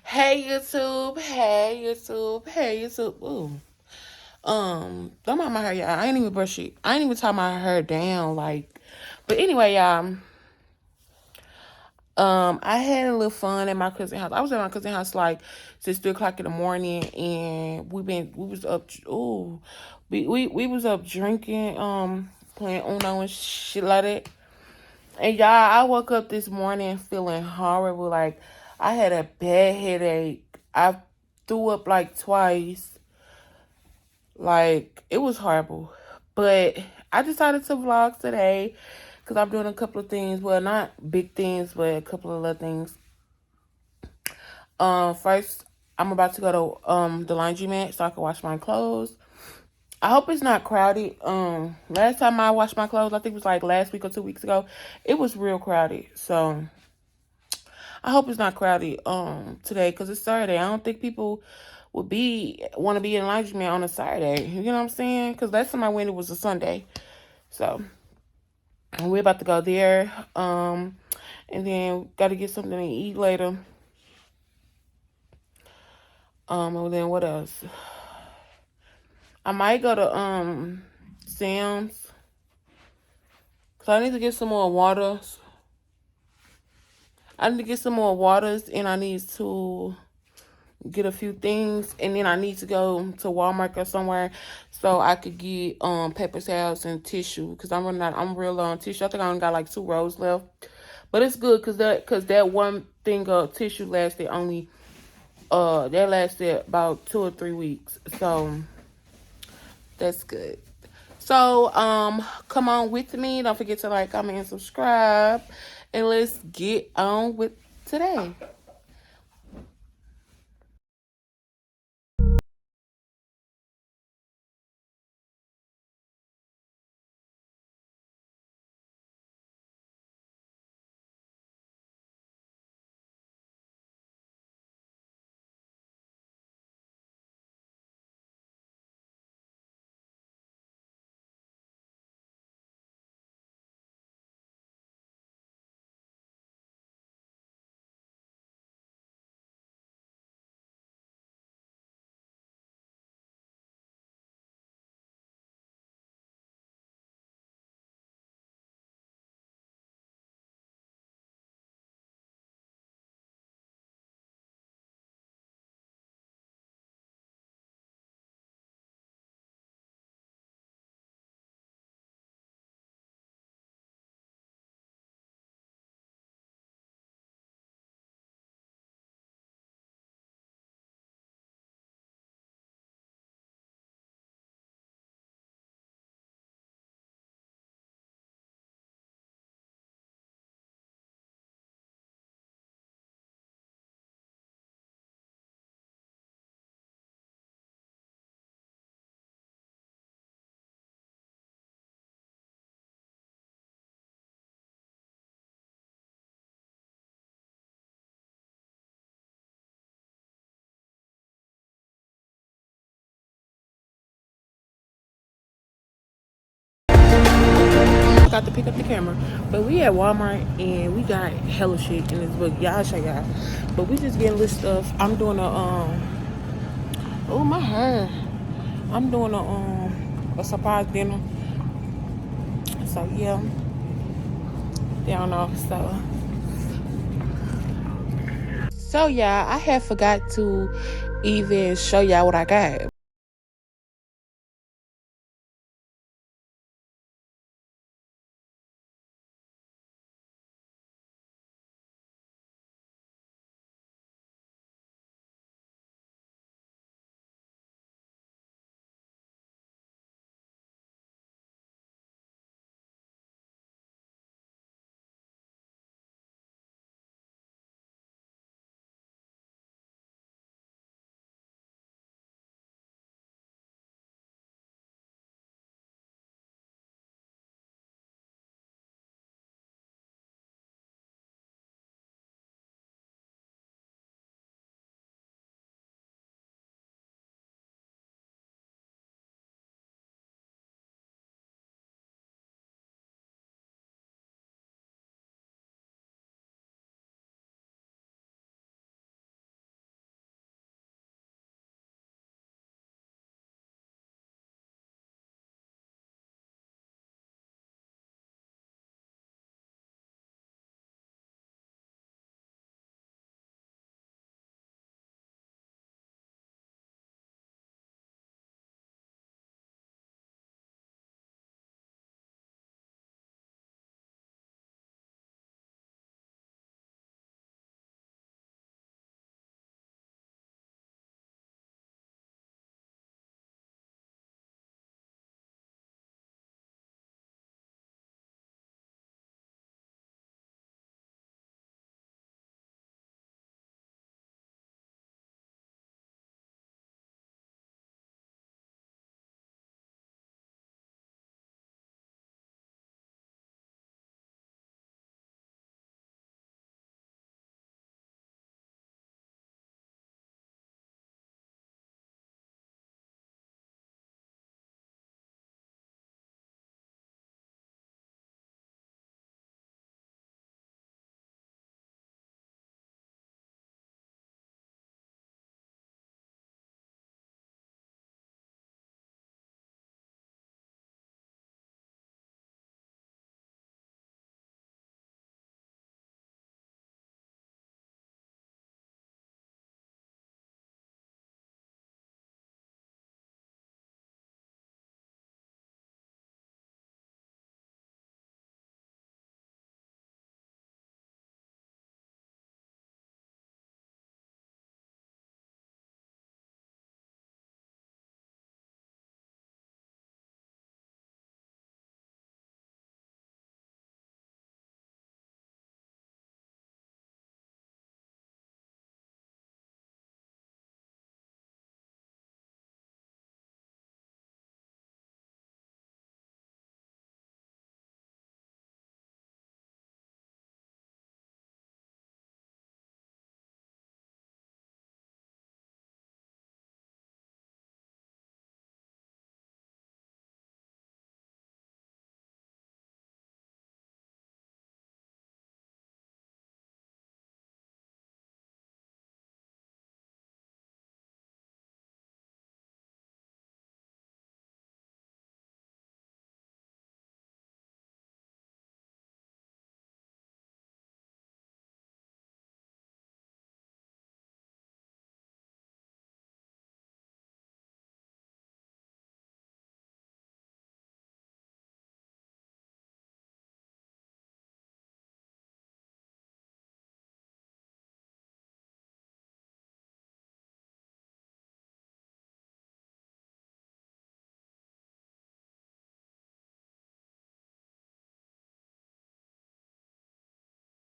Hey YouTube, hey YouTube, hey YouTube. Ooh. Don't mind my hair, y'all. I ain't even brush it. I ain't even tie my hair down, but anyway, y'all. I had a little fun at my cousin's house. I was at my cousin's house like since 3 o'clock in the morning, and we was up. Ooh, we was up drinking, playing Uno and shit like that. And y'all, I woke up this morning feeling horrible. Like I had a bad headache. I threw up like twice. Like it was horrible. But I decided to vlog today because I'm doing a couple of things. Well, not big things, but a couple of little things. First, I'm about to go to the laundromat so I can wash my clothes. I hope it's not crowded. Last time I washed my clothes, I think it was like last week or 2 weeks ago. It was real crowded. So I hope it's not crowded today because it's Saturday. I don't think people would be want to be in laundromat on a Saturday. You know what I'm saying? Because last time I went, it was a Sunday. So we're about to go there. And then got to get something to eat later. And then what else? I might go to Sam's because I need to get some more waters. I need to get some more waters, and I need to get a few things, and then I need to go to Walmart or somewhere so I could get paper towels and tissue because I'm running out. I'm real low on tissue. I think I only got like 2 rolls left, but it's good because that one thing of tissue lasted only that lasted about 2 or 3 weeks, so that's good. So come on with me. Don't forget to like, comment, and subscribe, and let's get on with today. Got to pick up the camera, but we at Walmart and we got hella shit in this book. Y'all show y'all, but we just getting this stuff. I'm doing a oh my hair. I'm doing a surprise dinner. So yeah, down off. So yeah, I had forgot to even show y'all what I got.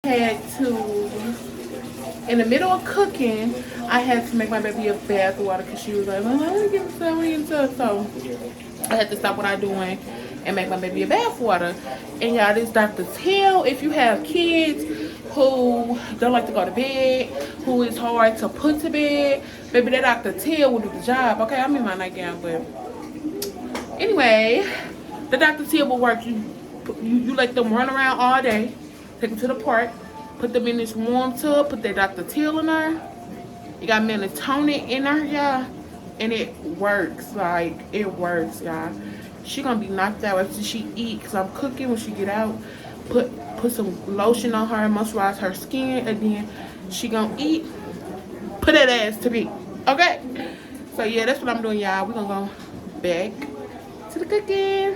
Had to, in the middle of cooking, I had to make my baby a bath water because she was like, well, I want to get stuff. So I had to stop what I'm doing and make my baby a bath water. And y'all, this Dr. Till, if you have kids who don't like to go to bed, who is hard to put to bed, baby, that Dr. Till will do the job. Okay, I'm in my nightgown, but anyway, the Dr. Till will work. You let them run around all day, take them to the park, put them in this warm tub, put that Dr. Till in there. You got melatonin in her, y'all, and it works. Like, it works, y'all. She gonna be knocked out after she eat, because I'm cooking when she get out. Put some lotion on her, moisturize her skin, and then she gonna eat. Put that ass to bed, okay? So yeah, that's what I'm doing, y'all. We gonna go back to the cooking.